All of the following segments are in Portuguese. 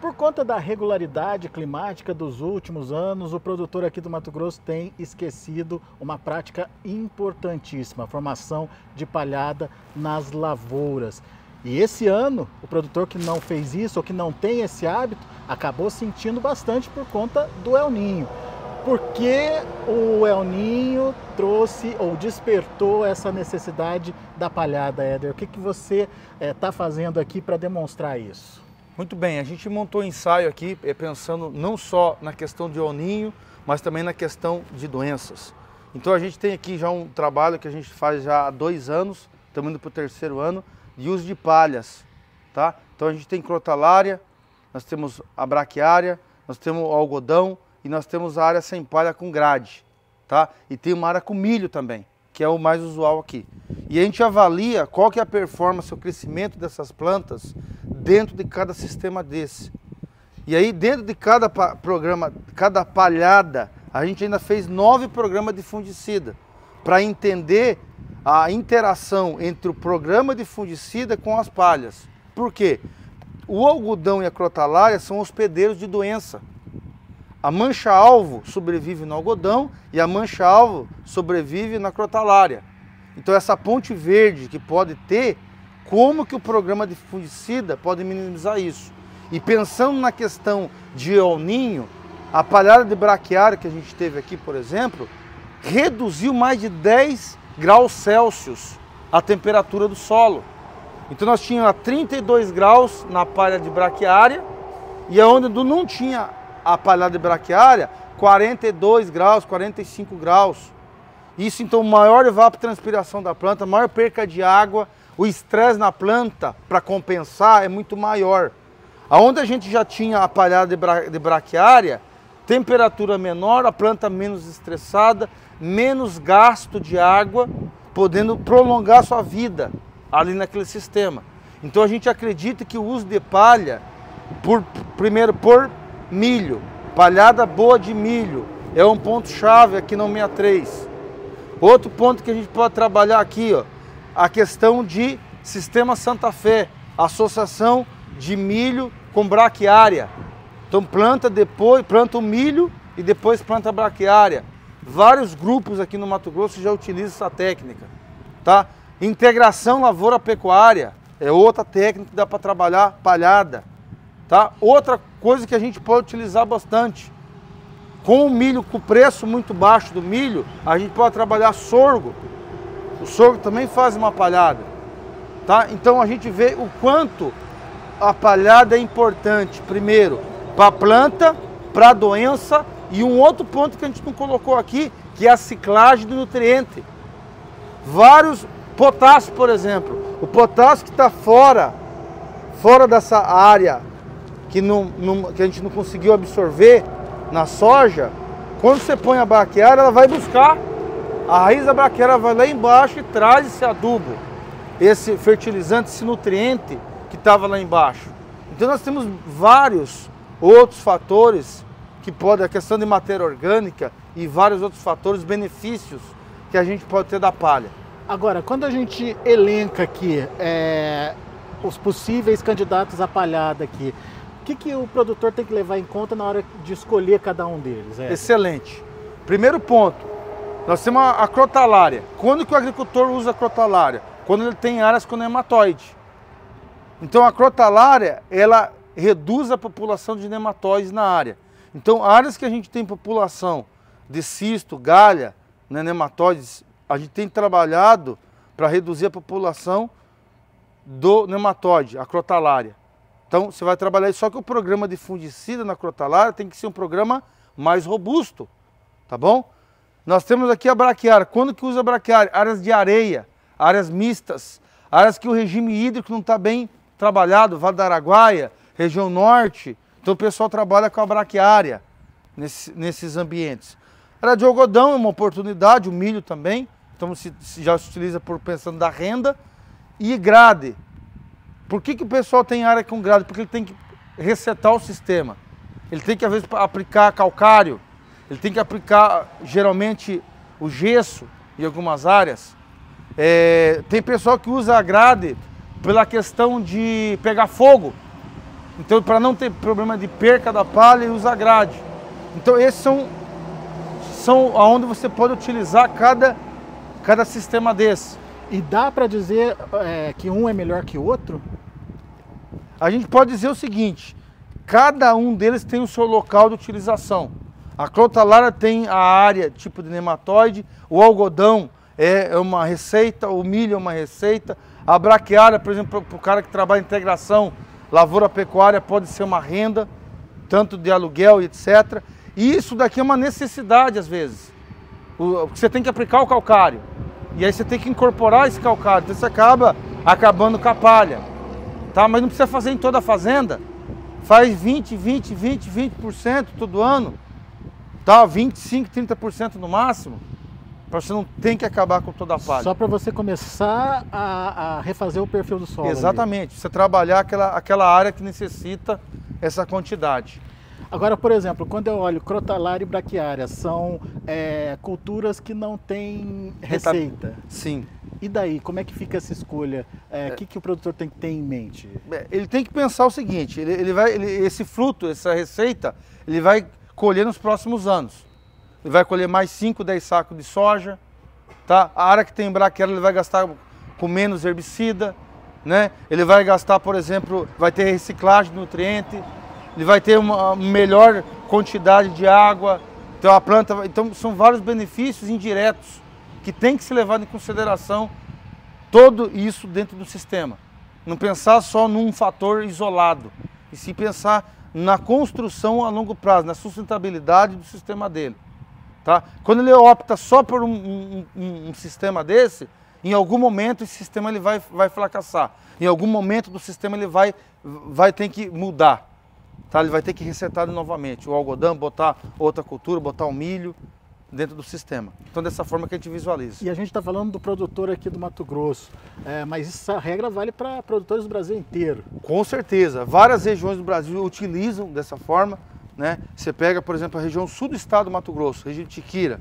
Por conta da regularidade climática dos últimos anos, o produtor aqui do Mato Grosso tem esquecido uma prática importantíssima, a formação de palhada nas lavouras. E esse ano, o produtor que não fez isso ou que não tem esse hábito, acabou sentindo bastante por conta do El Niño. Por que o El Niño trouxe ou despertou essa necessidade da palhada, Éder? O que você está fazendo aqui para demonstrar isso? Muito bem, a gente montou um ensaio aqui pensando não só na questão de El Niño, mas também na questão de doenças. Então a gente tem aqui já um trabalho que a gente faz já há 2 anos, estamos indo para o 3º ano, de uso de palhas. Tá? Então a gente tem crotalária, nós temos a braquiária, nós temos o algodão e nós temos a área sem palha com grade. Tá? E tem uma área com milho também, que é o mais usual aqui. E a gente avalia qual que é a performance, o crescimento dessas plantas dentro de cada sistema desse. E aí dentro de cada programa, cada palhada, a gente ainda fez 9 programas de fungicida para entender a interação entre o programa de fungicida com as palhas. Por quê? O algodão e a crotalária são hospedeiros de doença. A mancha-alvo sobrevive no algodão e a mancha-alvo sobrevive na crotalária. Então essa ponte verde que pode ter, como que o programa de fungicida pode minimizar isso? E pensando na questão de El Niño, a palhada de braquiária que a gente teve aqui, por exemplo, reduziu mais de 10 graus Celsius a temperatura do solo. Então nós tínhamos a 32 graus na palha de braquiária e onde não tinha a palhada de braquiária, 42 graus, 45 graus. Isso então maior evapotranspiração da planta, maior perca de água, o estresse na planta para compensar é muito maior. Aonde a gente já tinha a palhada de braquiária, temperatura menor, a planta menos estressada, menos gasto de água, podendo prolongar sua vida ali naquele sistema. Então a gente acredita que o uso de palha, primeiro por milho, palhada boa de milho, é um ponto-chave aqui no 63. Outro ponto que a gente pode trabalhar aqui, ó, a questão de sistema Santa Fé, associação de milho com braquiária. Então planta o milho e depois planta a braquiária. Vários grupos aqui no Mato Grosso já utilizam essa técnica. Tá? Integração lavoura-pecuária é outra técnica que dá para trabalhar palhada. Tá? Outra coisa que a gente pode utilizar bastante. Com o milho, com o preço muito baixo do milho, a gente pode trabalhar sorgo. O sorgo também faz uma palhada. Tá? Então a gente vê o quanto a palhada é importante, primeiro, para a planta, para a doença, e um outro ponto que a gente não colocou aqui, que é a ciclagem do nutriente. Vários potássio, por exemplo. O potássio que está fora dessa área que a gente não conseguiu absorver na soja, quando você põe a braquiária, ela vai buscar, a raiz da braquiária vai lá embaixo e traz esse adubo, esse fertilizante, esse nutriente que estava lá embaixo. Então nós temos vários outros fatores que podem, a questão de matéria orgânica e vários outros fatores, benefícios que a gente pode ter da palha. Agora, quando a gente elenca aqui os possíveis candidatos à palhada aqui, o que o produtor tem que levar em conta na hora de escolher cada um deles? Excelente. Primeiro ponto, nós temos a crotalária. Quando que o agricultor usa a crotalária? Quando ele tem áreas com nematóide. Então a crotalária, ela reduz a população de nematóides na área. Então áreas que a gente tem população de cisto, galha, né, nematóides, a gente tem trabalhado para reduzir a população do nematóide, a crotalária. Então você vai trabalhar isso, só que o programa de fungicida na crotalária tem que ser um programa mais robusto, tá bom? Nós temos aqui a braquiária. Quando que usa a braquiária? Áreas de areia, áreas mistas, áreas que o regime hídrico não está bem trabalhado, Vale do Araguaia, região norte. Então o pessoal trabalha com a braquiária nesses ambientes. Área de algodão é uma oportunidade, o milho também. Então já se utiliza pensando da renda. E grade. Por que o pessoal tem área com grade? Porque ele tem que resetar o sistema. Ele tem que, às vezes, aplicar calcário. Ele tem que aplicar, geralmente, o gesso em algumas áreas. Tem pessoal que usa a grade pela questão de pegar fogo. Então, para não ter problema de perca da palha, ele usa grade. Então, esses são onde você pode utilizar cada sistema desse. E dá para dizer que um é melhor que o outro? A gente pode dizer o seguinte, cada um deles tem o seu local de utilização. A crotalária tem a área tipo de nematóide, o algodão é uma receita, o milho é uma receita, a braquiária, por exemplo, para o cara que trabalha em integração, lavoura pecuária, pode ser uma renda, tanto de aluguel e etc. E isso daqui é uma necessidade às vezes. Você tem que aplicar o calcário, e aí você tem que incorporar esse calcário, então você acaba acabando com a palha. Tá? Mas não precisa fazer em toda a fazenda, faz 20% todo ano, tá? 25%, 30% no máximo, para você não ter que acabar com toda a palha. Só para você começar a refazer o perfil do solo. Exatamente, ali. Você trabalhar aquela área que necessita essa quantidade. Agora, por exemplo, quando eu olho crotalária e braquiária, são culturas que não têm receita. Sim. E daí, como é que fica essa escolha? O que o produtor tem que ter em mente? Ele tem que pensar o seguinte, esse fruto, essa receita, ele vai colher nos próximos anos. Ele vai colher mais 5, 10 sacos de soja, tá? A área que tem braquiária ele vai gastar com menos herbicida, né? Ele vai gastar, por exemplo, vai ter reciclagem de nutriente, ele vai ter uma melhor quantidade de água, então a planta, então são vários benefícios indiretos que tem que ser levado em consideração todo isso dentro do sistema. Não pensar só num fator isolado, e sim pensar na construção a longo prazo, na sustentabilidade do sistema dele. Tá? Quando ele opta só por um sistema desse, em algum momento esse sistema ele vai fracassar. Em algum momento do sistema ele vai ter que mudar. Tá? Ele vai ter que resetar novamente o algodão, botar outra cultura, botar o milho dentro do sistema. Então, dessa forma que a gente visualiza. E a gente está falando do produtor aqui do Mato Grosso, mas essa regra vale para produtores do Brasil inteiro. Com certeza. Várias regiões do Brasil utilizam dessa forma, né? Você pega, por exemplo, a região sul do estado do Mato Grosso, região de Tiquira.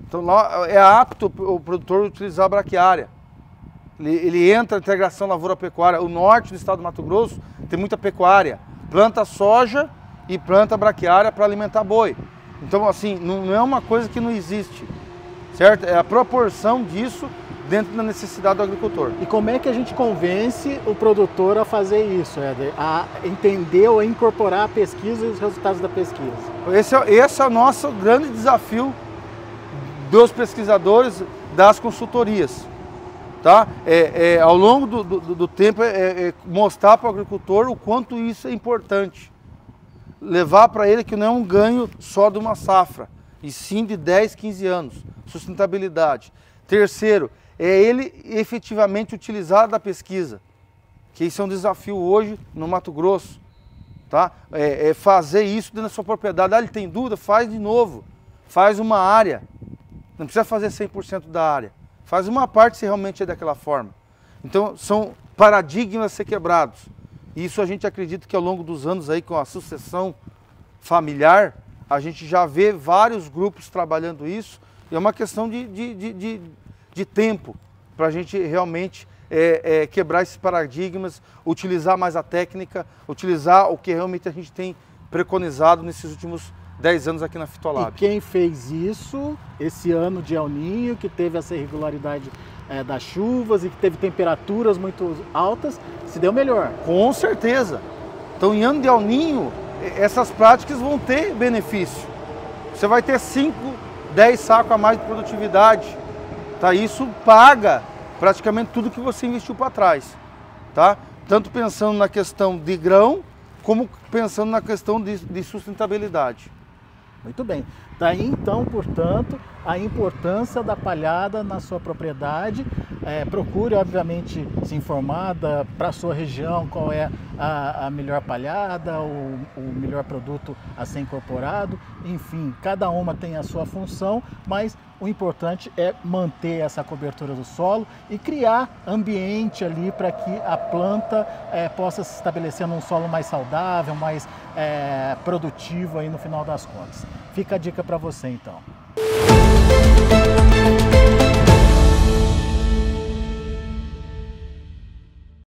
Então, lá é apto o produtor utilizar a braquiária. Ele entra na integração lavoura-pecuária. O norte do estado do Mato Grosso tem muita pecuária. Planta soja e planta braquiária para alimentar boi. Então, assim, não é uma coisa que não existe, certo? É a proporção disso dentro da necessidade do agricultor. E como é que a gente convence o produtor a fazer isso, Éder? A entender ou a incorporar a pesquisa e os resultados da pesquisa? Esse é o nosso grande desafio dos pesquisadores, das consultorias. Tá? Ao longo do tempo, mostrar para o agricultor o quanto isso é importante. Levar para ele que não é um ganho só de uma safra, e sim de 10, 15 anos. Sustentabilidade. Terceiro, é ele efetivamente utilizar da pesquisa, que isso é um desafio hoje no Mato Grosso. Tá? Fazer isso dentro da sua propriedade. Ele tem dúvida? Faz de novo. Faz uma área. Não precisa fazer 100% da área. Faz uma parte se realmente é daquela forma. Então, são paradigmas a ser quebrados. E isso a gente acredita que ao longo dos anos aí, com a sucessão familiar, a gente já vê vários grupos trabalhando isso. E é uma questão de tempo para a gente realmente quebrar esses paradigmas, utilizar mais a técnica, utilizar o que realmente a gente tem preconizado nesses últimos 10 anos aqui na Fitolab. E quem fez isso esse ano de El Niño, que teve essa irregularidade das chuvas e que teve temperaturas muito altas, se deu melhor? Com certeza. Então, em ano de El Niño, essas práticas vão ter benefício. Você vai ter 5, 10 sacos a mais de produtividade. Tá? Isso paga praticamente tudo que você investiu para trás. Tá? Tanto pensando na questão de grão, como pensando na questão de sustentabilidade. Muito bem. Daí então, portanto, a importância da palhada na sua propriedade. Procure, obviamente, se informar para a sua região qual é a melhor palhada, o melhor produto a ser incorporado. Enfim, cada uma tem a sua função, mas o importante é manter essa cobertura do solo e criar ambiente ali para que a planta possa se estabelecer num solo mais saudável, mais produtivo aí no final das contas. Fica a dica para você então.